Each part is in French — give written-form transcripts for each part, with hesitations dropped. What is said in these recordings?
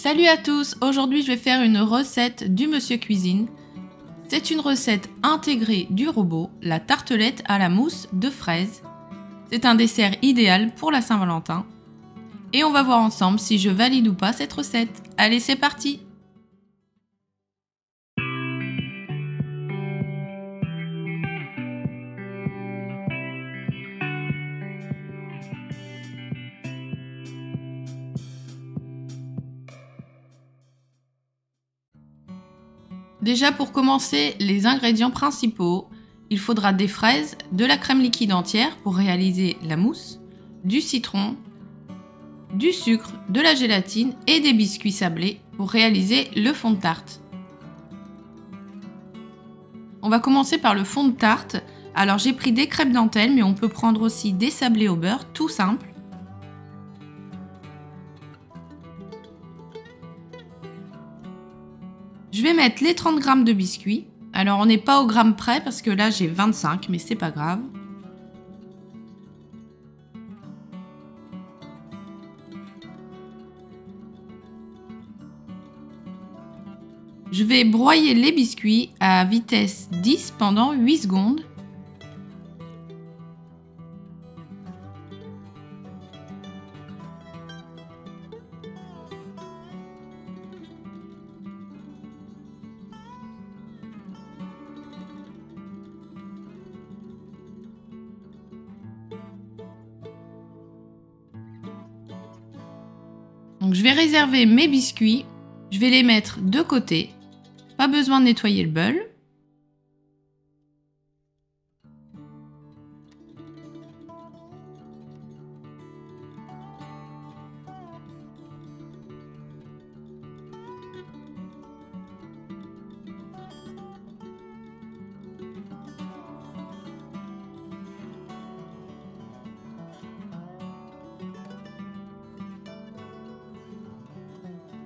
Salut à tous, aujourd'hui je vais faire une recette du Monsieur Cuisine. C'est une recette intégrée du robot, la tartelette à la mousse de fraises. C'est un dessert idéal pour la Saint-Valentin. Et on va voir ensemble si je valide ou pas cette recette. Allez, c'est parti! Déjà pour commencer, les ingrédients principaux, il faudra des fraises, de la crème liquide entière pour réaliser la mousse, du citron, du sucre, de la gélatine et des biscuits sablés pour réaliser le fond de tarte. On va commencer par le fond de tarte. Alors j'ai pris des crêpes dentelles, mais on peut prendre aussi des sablés au beurre, tout simple. Je vais mettre les 30 g de biscuits. Alors on n'est pas au gramme près parce que là j'ai 25, mais c'est pas grave. Je vais broyer les biscuits à vitesse 10 pendant 8 secondes. Donc je vais réserver mes biscuits, je vais les mettre de côté, pas besoin de nettoyer le bol.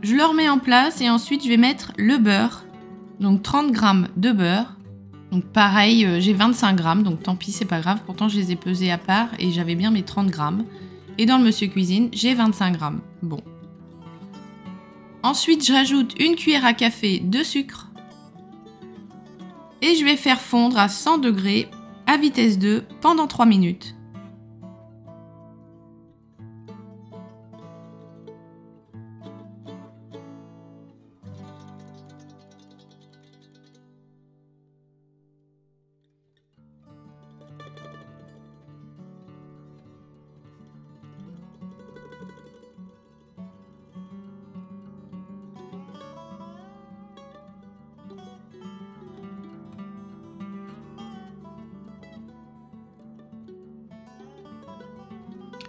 Je le remets en place et ensuite je vais mettre le beurre, donc 30 g de beurre. Donc pareil, j'ai 25 g, donc tant pis, c'est pas grave. Pourtant je les ai pesés à part et j'avais bien mes 30 g. Et dans le Monsieur Cuisine, j'ai 25 g. Bon. Ensuite, je rajoute une cuillère à café de sucre. Et je vais faire fondre à 100 degrés à vitesse 2 pendant 3 minutes.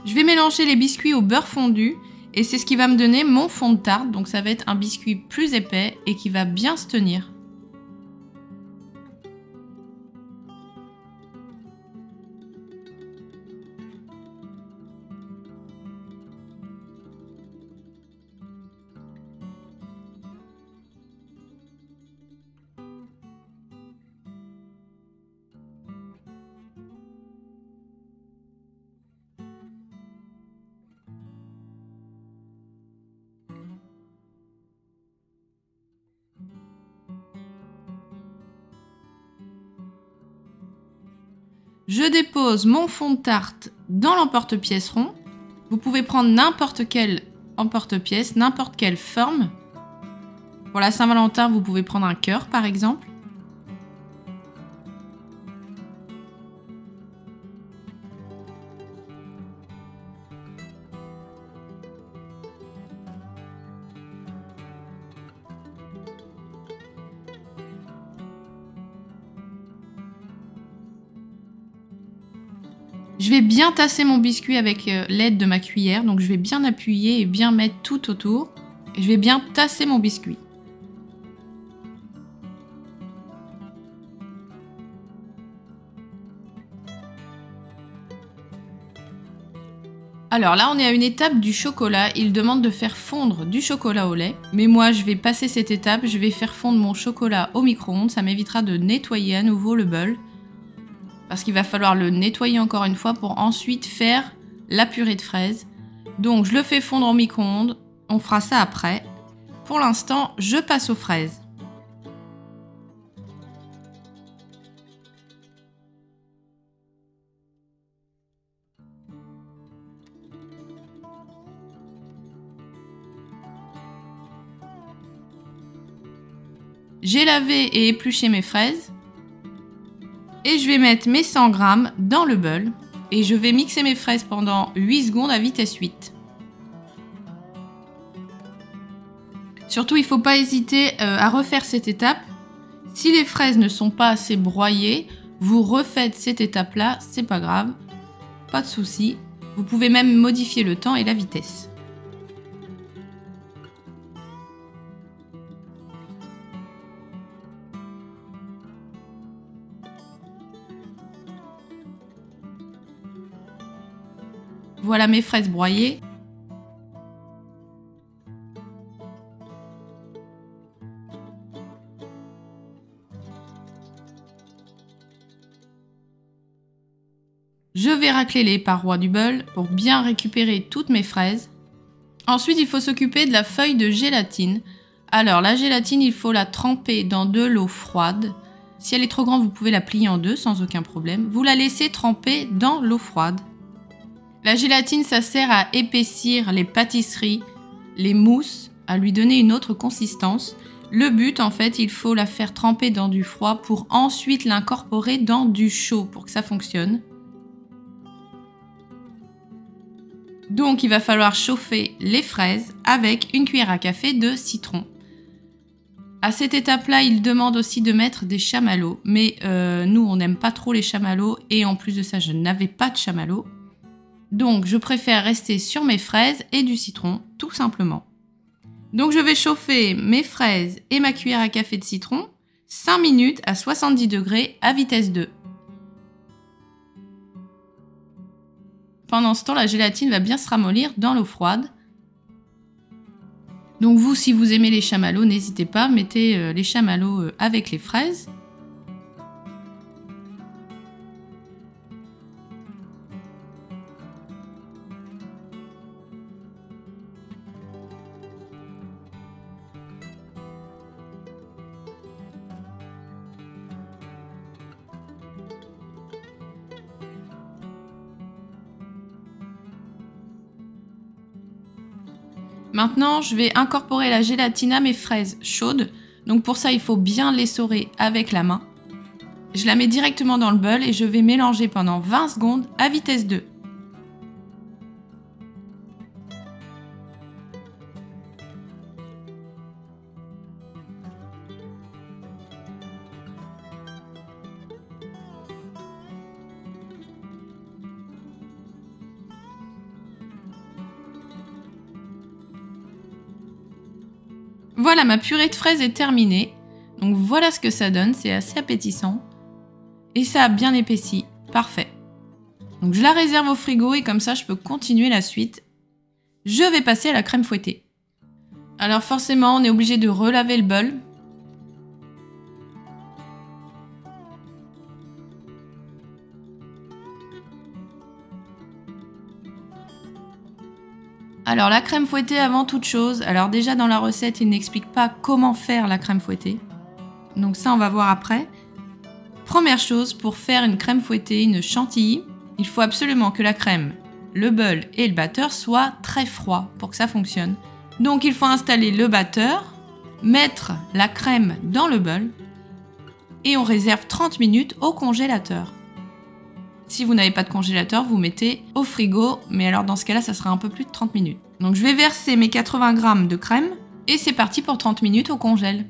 Je vais mélanger les biscuits au beurre fondu et c'est ce qui va me donner mon fond de tarte. Donc ça va être un biscuit plus épais et qui va bien se tenir. Je dépose mon fond de tarte dans l'emporte-pièce rond. Vous pouvez prendre n'importe quel emporte-pièce, n'importe quelle forme. Pour la Saint-Valentin, vous pouvez prendre un cœur par exemple. Je vais bien tasser mon biscuit avec l'aide de ma cuillère, donc je vais bien appuyer et bien mettre tout autour. Et je vais bien tasser mon biscuit. Alors là, on est à une étape du chocolat. Il demande de faire fondre du chocolat au lait. Mais moi, je vais passer cette étape. Je vais faire fondre mon chocolat au micro-ondes. Ça m'évitera de nettoyer à nouveau le bol. Parce qu'il va falloir le nettoyer encore une fois pour ensuite faire la purée de fraises. Donc je le fais fondre au micro-ondes, on fera ça après. pour l'instant, je passe aux fraises. J'ai lavé et épluché mes fraises. Et je vais mettre mes 100 g dans le bol. Et je vais mixer mes fraises pendant 8 secondes à vitesse 8. Surtout, il ne faut pas hésiter à refaire cette étape. Si les fraises ne sont pas assez broyées, vous refaites cette étape-là, c'est pas grave, pas de souci. Vous pouvez même modifier le temps et la vitesse. Voilà mes fraises broyées. Je vais racler les parois du bol pour bien récupérer toutes mes fraises. Ensuite, il faut s'occuper de la feuille de gélatine. Alors, la gélatine, il faut la tremper dans de l'eau froide. Si elle est trop grande, vous pouvez la plier en deux sans aucun problème. Vous la laissez tremper dans l'eau froide. La gélatine, ça sert à épaissir les pâtisseries, les mousses, à lui donner une autre consistance. Le but, en fait, il faut la faire tremper dans du froid pour ensuite l'incorporer dans du chaud pour que ça fonctionne. Donc, il va falloir chauffer les fraises avec une cuillère à café de citron. À cette étape-là, il demande aussi de mettre des chamallows. Mais nous, on n'aime pas trop les chamallows. Et en plus de ça, je n'avais pas de chamallows. Donc, je préfère rester sur mes fraises et du citron, tout simplement. Donc, je vais chauffer mes fraises et ma cuillère à café de citron 5 minutes à 70 degrés à vitesse 2. Pendant ce temps, la gélatine va bien se ramollir dans l'eau froide. Donc vous, si vous aimez les chamallows, n'hésitez pas, mettez les chamallows avec les fraises. Maintenant, je vais incorporer la gélatine à mes fraises chaudes. Donc pour ça, il faut bien l'essorer avec la main. Je la mets directement dans le bol et je vais mélanger pendant 20 secondes à vitesse 2. Voilà, ma purée de fraises est terminée. Donc voilà ce que ça donne, c'est assez appétissant. Et ça a bien épaissi, parfait. Donc je la réserve au frigo et comme ça je peux continuer la suite. Je vais passer à la crème fouettée. Alors forcément, on est obligé de relaver le bol. Alors la crème fouettée avant toute chose, alors déjà dans la recette il n'explique pas comment faire la crème fouettée. Donc ça on va voir après. Première chose, pour faire une crème fouettée, une chantilly, il faut absolument que la crème, le bol et le batteur soient très froids pour que ça fonctionne. Donc il faut installer le batteur, mettre la crème dans le bol et on réserve 30 minutes au congélateur. Si vous n'avez pas de congélateur, vous mettez au frigo, mais alors dans ce cas-là, ça sera un peu plus de 30 minutes. Donc je vais verser mes 80 g de crème et c'est parti pour 30 minutes au congèle.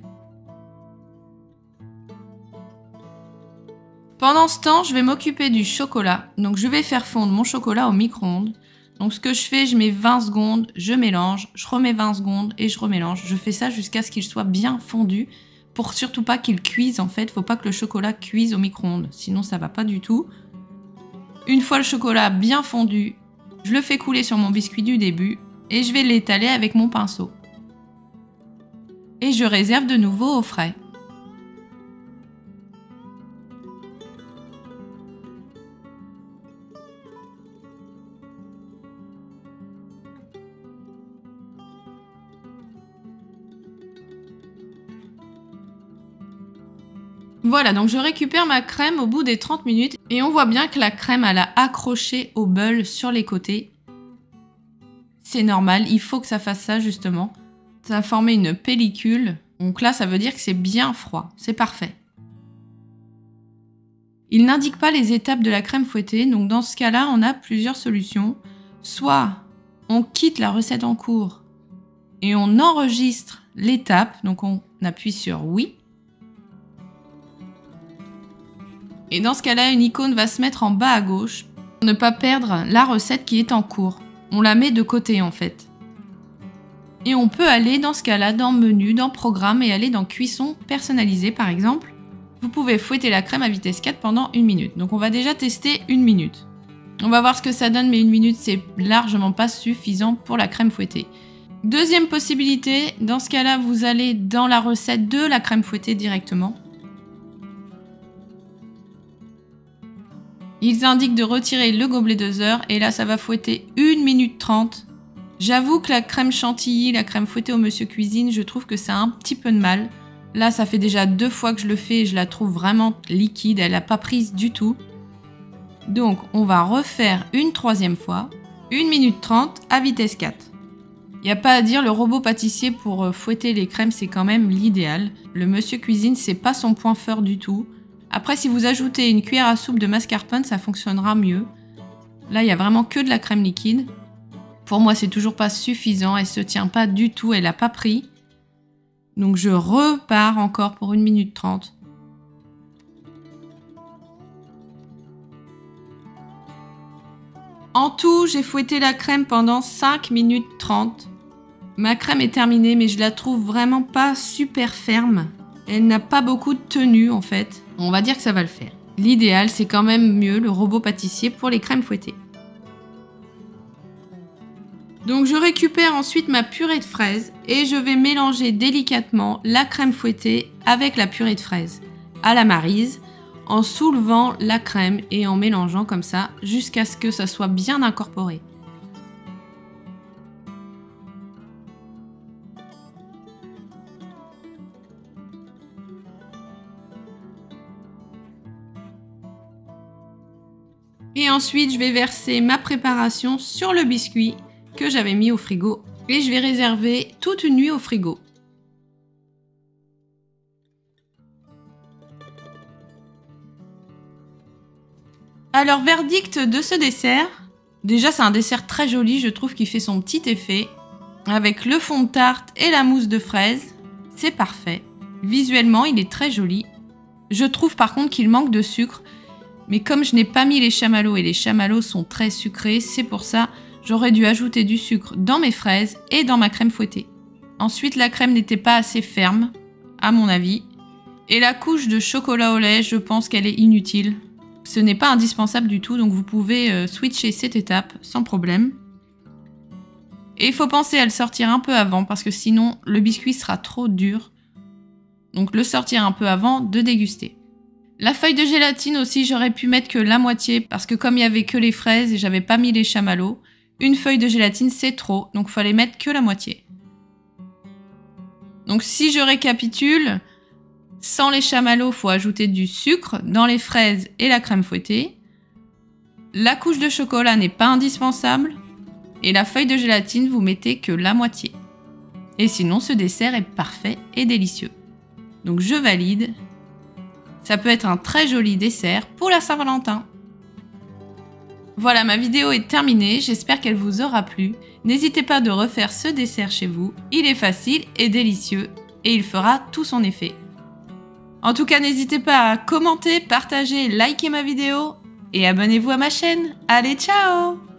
Pendant ce temps, je vais m'occuper du chocolat. Donc je vais faire fondre mon chocolat au micro-ondes. Donc ce que je fais, je mets 20 secondes, je mélange, je remets 20 secondes et je remélange. Je fais ça jusqu'à ce qu'il soit bien fondu pour surtout pas qu'il cuise en fait. Faut pas que le chocolat cuise au micro-ondes, sinon ça va pas du tout. Une fois le chocolat bien fondu, je le fais couler sur mon biscuit du début et je vais l'étaler avec mon pinceau. Et je réserve de nouveau au frais. Voilà, donc je récupère ma crème au bout des 30 minutes et on voit bien que la crème elle a accroché au bol sur les côtés. C'est normal, il faut que ça fasse ça justement. Ça a formé une pellicule, donc là ça veut dire que c'est bien froid, c'est parfait. Il n'indique pas les étapes de la crème fouettée, donc dans ce cas-là on a plusieurs solutions. Soit on quitte la recette en cours et on enregistre l'étape, donc on appuie sur oui. Et dans ce cas-là, une icône va se mettre en bas à gauche pour ne pas perdre la recette qui est en cours. On la met de côté en fait. Et on peut aller dans ce cas-là dans menu, dans programme et aller dans cuisson personnalisée par exemple. Vous pouvez fouetter la crème à vitesse 4 pendant 1 minute. Donc on va déjà tester 1 minute. On va voir ce que ça donne, mais 1 minute c'est largement pas suffisant pour la crème fouettée. Deuxième possibilité, dans ce cas-là vous allez dans la recette de la crème fouettée directement. Ils indiquent de retirer le gobelet doseur et là ça va fouetter 1 minute 30. J'avoue que la crème chantilly, la crème fouettée au Monsieur Cuisine, je trouve que ça a un petit peu de mal. Là ça fait déjà 2 fois que je le fais et je la trouve vraiment liquide, elle n'a pas prise du tout. Donc on va refaire une 3e fois, 1 minute 30 à vitesse 4. Il n'y a pas à dire, le robot pâtissier pour fouetter les crèmes c'est quand même l'idéal. Le Monsieur Cuisine c'est pas son point fort du tout. Après, si vous ajoutez une cuillère à soupe de mascarpone, ça fonctionnera mieux. Là, il n'y a vraiment que de la crème liquide. Pour moi, c'est toujours pas suffisant. Elle se tient pas du tout. Elle n'a pas pris. Donc, je repars encore pour 1 minute 30. En tout, j'ai fouetté la crème pendant 5 minutes 30. Ma crème est terminée, mais je la trouve vraiment pas super ferme. Elle n'a pas beaucoup de tenue en fait. On va dire que ça va le faire. L'idéal, c'est quand même mieux le robot pâtissier pour les crèmes fouettées. Donc je récupère ensuite ma purée de fraises et je vais mélanger délicatement la crème fouettée avec la purée de fraises à la Maryse en soulevant la crème et en mélangeant comme ça jusqu'à ce que ça soit bien incorporé. Et ensuite, je vais verser ma préparation sur le biscuit que j'avais mis au frigo. Et je vais réserver toute une nuit au frigo. Alors, verdict de ce dessert. Déjà, c'est un dessert très joli, je trouve qu'il fait son petit effet. Avec le fond de tarte et la mousse de fraise. C'est parfait. Visuellement, il est très joli. Je trouve par contre qu'il manque de sucre. Mais comme je n'ai pas mis les chamallows et les chamallows sont très sucrés, c'est pour ça j'aurais dû ajouter du sucre dans mes fraises et dans ma crème fouettée. Ensuite, la crème n'était pas assez ferme, à mon avis. Et la couche de chocolat au lait, je pense qu'elle est inutile. Ce n'est pas indispensable du tout, donc vous pouvez switcher cette étape sans problème. Et il faut penser à le sortir un peu avant, parce que sinon le biscuit sera trop dur. Donc le sortir un peu avant de déguster. La feuille de gélatine aussi, j'aurais pu mettre que la moitié parce que comme il y avait que les fraises et j'avais pas mis les chamallows, une feuille de gélatine c'est trop, donc il fallait mettre que la moitié. Donc si je récapitule, sans les chamallows, il faut ajouter du sucre dans les fraises et la crème fouettée. La couche de chocolat n'est pas indispensable et la feuille de gélatine, vous mettez que la moitié. Et sinon, ce dessert est parfait et délicieux. Donc je valide. Ça peut être un très joli dessert pour la Saint-Valentin. Voilà, ma vidéo est terminée, j'espère qu'elle vous aura plu. N'hésitez pas de refaire ce dessert chez vous, il est facile et délicieux et il fera tout son effet. En tout cas, n'hésitez pas à commenter, partager, liker ma vidéo et abonnez-vous à ma chaîne. Allez, ciao!